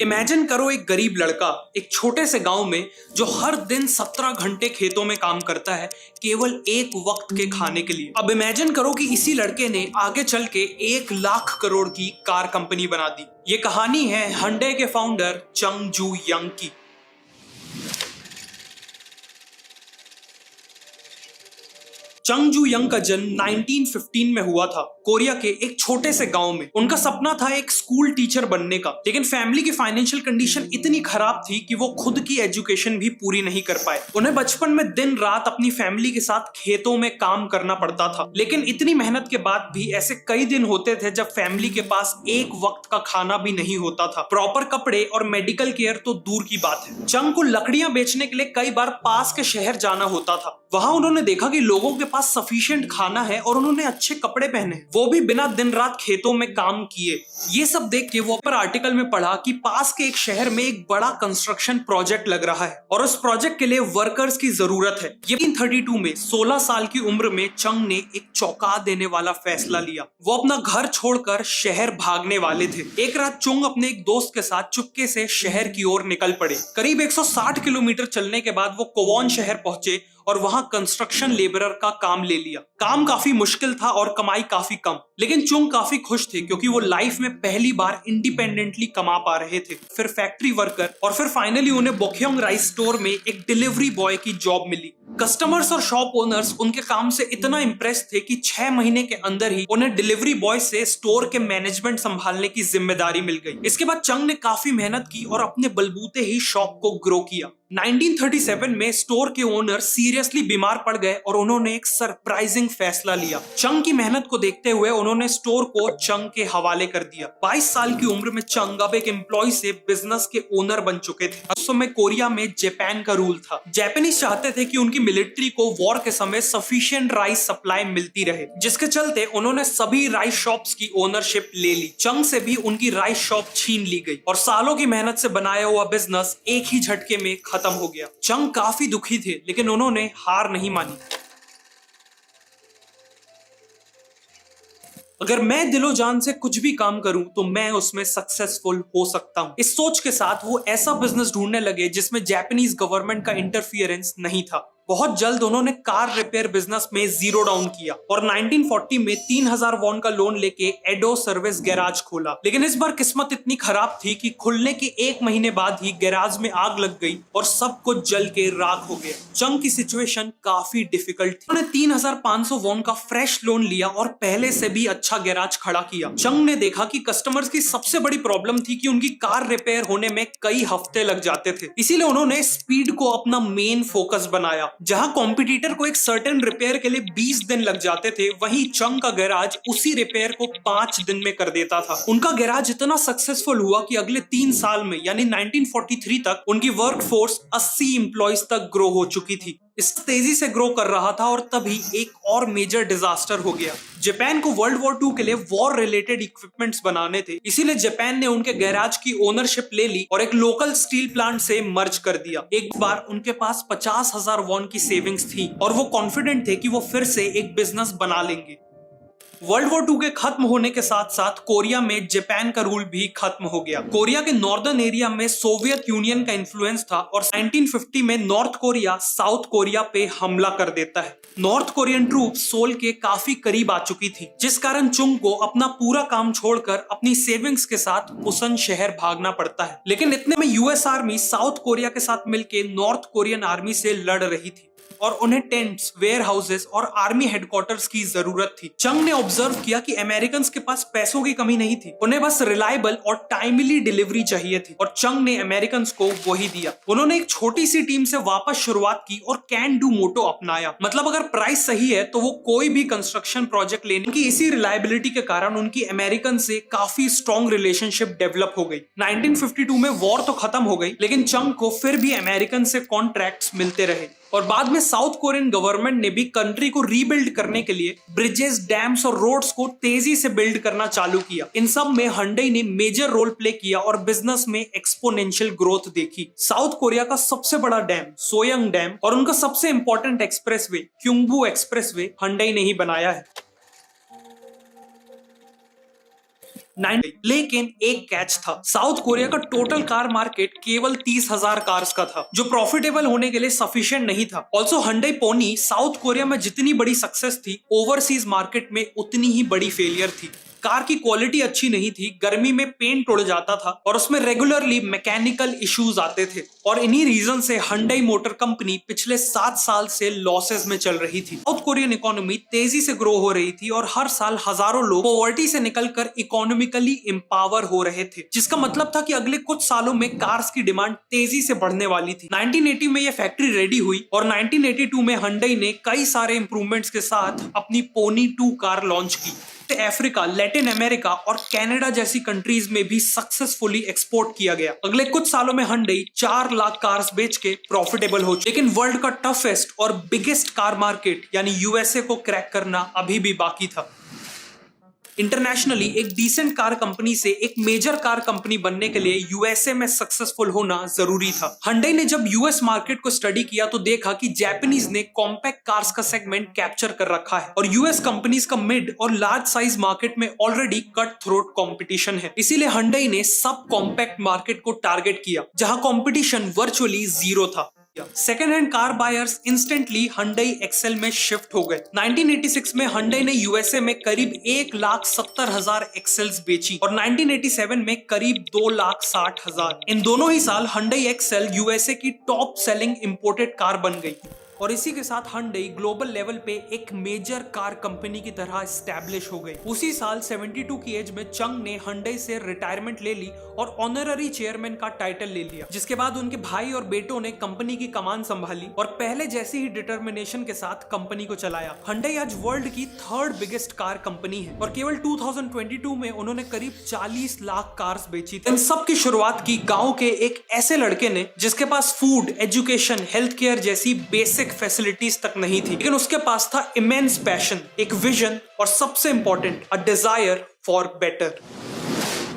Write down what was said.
Imagine करो एक गरीब लड़का एक छोटे से गांव में जो हर दिन 17 घंटे खेतों में काम करता है केवल एक वक्त के खाने के लिए। अब इमेजिन करो कि इसी लड़के ने आगे चल के 1 लाख करोड़ की कार कंपनी बना दी। ये कहानी है hyundai के फाउंडर चंग जू यंग की। चंग जू यंग का जन्म 1915 में हुआ था कोरिया के एक छोटे से गांव में। उनका सपना था एक स्कूल टीचर बनने का, लेकिन फैमिली की फाइनेंशियल कंडीशन इतनी खराब थी कि वो खुद की एजुकेशन भी पूरी नहीं कर पाए। उन्हें बचपन में दिन रात अपनी फैमिली के साथ खेतों में काम करना पड़ता था, लेकिन इतनी मेहनत के बाद भी ऐसे कई दिन होते थे जब फैमिली के पास एक वक्त का खाना भी नहीं होता था। प्रॉपर कपड़े और मेडिकल केयर तो दूर की बात है। चंग को लकड़ियां बेचने के लिए कई बार पास के शहर जाना होता था। वहां उन्होंने देखा कि लोगों के पास सफिशिएंट खाना है और उन्होंने अच्छे कपड़े पहने, वो भी बिना दिन रात खेतों में काम किए। ये सब देख के वो पर आर्टिकल में पढ़ा कि पास के एक शहर में एक बड़ा कंस्ट्रक्शन प्रोजेक्ट लग रहा है और उस प्रोजेक्ट के लिए वर्कर्स की जरूरत है। ये 1932 में 16 साल की उम्र में चंग ने एक चौंका देने वाला फैसला लिया। वो अपना घर छोड़कर शहर भागने वाले थे। एक रात चंग अपने एक दोस्त के साथ चुपके से शहर की ओर निकल पड़े। करीब 160 किलोमीटर चलने के बाद वो कोवॉन शहर पहुंचे और वहां कंस्ट्रक्शन लेबरर का काम ले लिया। काम काफी मुश्किल था और कमाई काफी कम, लेकिन चुंग काफी खुश थे क्योंकि वो लाइफ में पहली बार इंडिपेंडेंटली कमा पा रहे थे। फिर फैक्ट्री वर्कर और फिर फाइनली उन्हें बोक्योंग राइस स्टोर में एक डिलीवरी बॉय की जॉब मिली। कस्टमर्स और शॉप ओनर्स उनके काम से इतना इम्प्रेस थे कि 6 महीने के अंदर ही उन्हें डिलीवरी बॉय से स्टोर के मैनेजमेंट संभालने की जिम्मेदारी मिल गई। इसके बाद चंग ने काफी मेहनत की और अपने बलबूते ही शॉप को ग्रो किया। 1937 में स्टोर के ओनर सीरियसली बीमार पड़ गए और उन्होंने एक सरप्राइजिंग फैसला लिया। चंग की मेहनत को देखते हुए उन्होंने स्टोर को चंग के हवाले कर दिया। 22 साल की उम्र में चंग अब एक एम्प्लॉय से बिजनेस के ओनर बन चुके थे। उस समय कोरिया में जापान का रूल था। जापानीज चाहते थे कि उनकी मिलिट्री को वॉर के समय सफिशिएंट राइस सप्लाई मिलती रहे, जिसके चलते उन्होंने सभी राइस शॉप्स की ओनरशिप ले ली। चंग से भी उनकी राइस शॉप छीन ली गई और सालों की मेहनत से बनाया हुआ बिजनेस एक ही झटके में खत्म हो गया। चंग काफी दुखी थे, लेकिन उन्होंने हार नहीं मानी। अगर मैं दिलो जान से कुछ भी काम करूं तो मैं उसमें सक्सेसफुल हो सकता हूं। इस सोच के साथ वो ऐसा बिजनेस ढूंढने लगे जिसमें जापानीज गवर्नमेंट का इंटरफियरेंस नहीं था। बहुत जल्द उन्होंने कार रिपेयर बिजनेस में जीरो डाउन किया और 1940 में 3000 वॉन का लोन लेके एडो सर्विस गैराज खोला। लेकिन इस बार किस्मत इतनी खराब थी कि खुलने के 1 महीने बाद ही गैराज में आग लग गई और सब कुछ जल के राख हो गया। चंग की सिचुएशन काफी डिफिकल्ट थी। उन्होंने 3500 वॉन का फ्रेश लोन लिया और पहले से भी अच्छा गैराज खड़ा किया। चंग ने देखा कि कस्टमर्स की सबसे बड़ी प्रॉब्लम थी कि उनकी कार रिपेयर होने में कई हफ्ते लग जाते थे। इसीलिए उन्होंने स्पीड को अपना मेन फोकस बनाया। जहां कॉम्पिटिटर को एक सर्टेन रिपेयर के लिए 20 दिन लग जाते थे, वहीं चंग का गैराज उसी रिपेयर को 5 दिन में कर देता था। उनका गैराज इतना सक्सेसफुल हुआ कि अगले 3 साल में यानी 1943 तक उनकी वर्कफोर्स 80 एम्प्लॉइज तक ग्रो हो चुकी थी। इस तेजी से ग्रो कर रहा था और तभी एक और मेजर डिजास्टर हो गया। जापान को वर्ल्ड वॉर 2 के लिए वॉर रिलेटेड इक्विपमेंट्स बनाने थे, इसीलिए जापान ने उनके गैराज की ओनरशिप ले ली और एक लोकल स्टील प्लांट से मर्ज कर दिया। एक बार उनके पास 50,000 वॉन की सेविंग्स थी और वो कॉन्फिडेंट थे कि वो फिर से एक बिजनेस बना लेंगे। वर्ल्ड वॉर 2 के खत्म होने के साथ साथ कोरिया में जापान का रूल भी खत्म हो गया। कोरिया के नॉर्दर्न एरिया में सोवियत यूनियन का इन्फ्लुएंस था और 1950 में नॉर्थ कोरिया साउथ कोरिया पे हमला कर देता है। नॉर्थ कोरियन ट्रूप सोल के काफी करीब आ चुकी थी, जिस कारण चुंग को अपना पूरा काम छोड़कर अपनी सेविंग्स के साथ पुसन शहर भागना पड़ता है। लेकिन इतने में यूएस आर्मी साउथ कोरिया के साथ मिलकर नॉर्थ कोरियन आर्मी से लड़ रही थी और उन्हें टेंट्स, वेयर हाउसेस और आर्मी हेडक्वार्टर्स की जरूरत थी। चंग ने ऑब्जर्व किया कि अमेरिकन्स के पास पैसों की कमी नहीं थी, उन्हें बस रिलायबल और टाइमली डिलीवरी चाहिए थी और चंग ने अमेरिकन्स को वही दिया। उन्होंने एक छोटी सी टीम से वापस शुरुआत की और कैन डू मोटो अपनाया। मतलब अगर प्राइस सही है तो वो कोई भी कंस्ट्रक्शन प्रोजेक्ट लेने की। इसी रिलायबिलिटी के कारण उनकी अमेरिकन से काफी स्ट्रॉन्ग रिलेशनशिप डेवलप हो गई। 1952 में वॉर तो खत्म हो गई, लेकिन चंग को फिर भी अमेरिकन से कॉन्ट्रैक्ट्स मिलते रहे और बाद में साउथ कोरियन गवर्नमेंट ने भी कंट्री को रीबिल्ड करने के लिए ब्रिजेस, डैम्स और रोड्स को तेजी से बिल्ड करना चालू किया। इन सब में hyundai ने मेजर रोल प्ले किया और बिजनेस में एक्सपोनेंशियल ग्रोथ देखी। साउथ कोरिया का सबसे बड़ा डैम सोयंग डैम और उनका सबसे इंपॉर्टेंट एक्सप्रेसवे क्योंगबू एक्सप्रेसवे hyundai ने ही बनाया है। लेकिन एक कैच था, साउथ कोरिया का टोटल कार मार्केट केवल 30,000 कार्स का था, जो प्रॉफिटेबल होने के लिए सफिशिएंट नहीं था। Also Hyundai Pony South Korea में जितनी बड़ी सक्सेस थी, ओवरसीज मार्केट में उतनी ही बड़ी फेलियर थी। कार की क्वालिटी अच्छी नहीं थी, गर्मी में पेंट उड़ जाता था और उसमें रेगुलरली मैकेनिकल इश्यूज आते थे, और इन्हीं रीजन से Hyundai मोटर कंपनी पिछले 7 साल से लॉसेस में चल रही थी। साउथ कोरियन इकोनॉमी तेजी से ग्रो हो रही थी और हर साल हजारों लोग पॉवर्टी से निकलकर इकोनॉमिकली एम्पावर हो रहे थे, जिसका मतलब था कि अगले कुछ सालों में कार्स की डिमांड तेजी से बढ़ने वाली थी। 1980 में यह फैक्ट्री रेडी हुई और 1982 में Hyundai ने कई सारे इंप्रूवमेंट्स के साथ अपनी पोनी 2 कार लॉन्च की। अफ्रीका, लैटिन अमेरिका और कनाडा जैसी कंट्रीज में भी सक्सेसफुली एक्सपोर्ट किया गया। अगले कुछ सालों में Hyundai 4 लाख कार्स बेच के प्रॉफिटेबल हो चुकी, लेकिन वर्ल्ड का टफेस्ट और बिगेस्ट कार मार्केट यानी यूएसए को क्रैक करना अभी भी बाकी था। इंटरनेशनली एक डिसेंट कार कंपनी से एक मेजर कार कंपनी बनने के लिए यूएसए में सक्सेसफुल होना जरूरी था। Hyundai ने जब यूएस मार्केट को स्टडी किया तो देखा कि जापानीज ने कॉम्पैक्ट कार्स का सेगमेंट कैप्चर कर रखा है और यूएस कंपनीज का मिड और लार्ज साइज मार्केट में ऑलरेडी कट थ्रोट कंपटीशन है। इसीलिए Hyundai ने सब कॉम्पैक्ट मार्केट को टारगेट किया, जहां कंपटीशन वर्चुअली जीरो था। Second hand car buyers instantly Hyundai Excel में शिफ्ट हो गए। 1986 में Hyundai ने यूएसए में करीब 1,70,000 एक्सेल्स बेची और 1987 में करीब 2,60,000। इन दोनों ही साल Hyundai एक्सेल यूएसए की टॉप सेलिंग इंपोर्टेड कार बन गई और इसी के साथ Hyundai ग्लोबल लेवल पे एक मेजर कार कंपनी की तरह स्टैब्लिश हो गई। उसी साल 72 की एज में चंग ने Hyundai से रिटायरमेंट ले ली और ऑनररी चेयरमैन का टाइटल ले लिया, जिसके बाद उनके भाई और बेटों ने कंपनी की कमान संभाली और पहले जैसी ही डिटर्मिनेशन के साथ कंपनी को चलाया। Hyundai आज वर्ल्ड की 3rd बिगेस्ट कार कंपनी है और केवल 2022 में उन्होंने करीब 40 लाख कार्स बेची थी। इन सब की शुरुआत की गाँव के एक ऐसे लड़के ने जिसके पास फूड, एजुकेशन, हेल्थ केयर जैसी बेसिक फैसिलिटीज तक नहीं थी, लेकिन उसके पास था इमेंस पैशन, एक विजन और सबसे important a desire for better.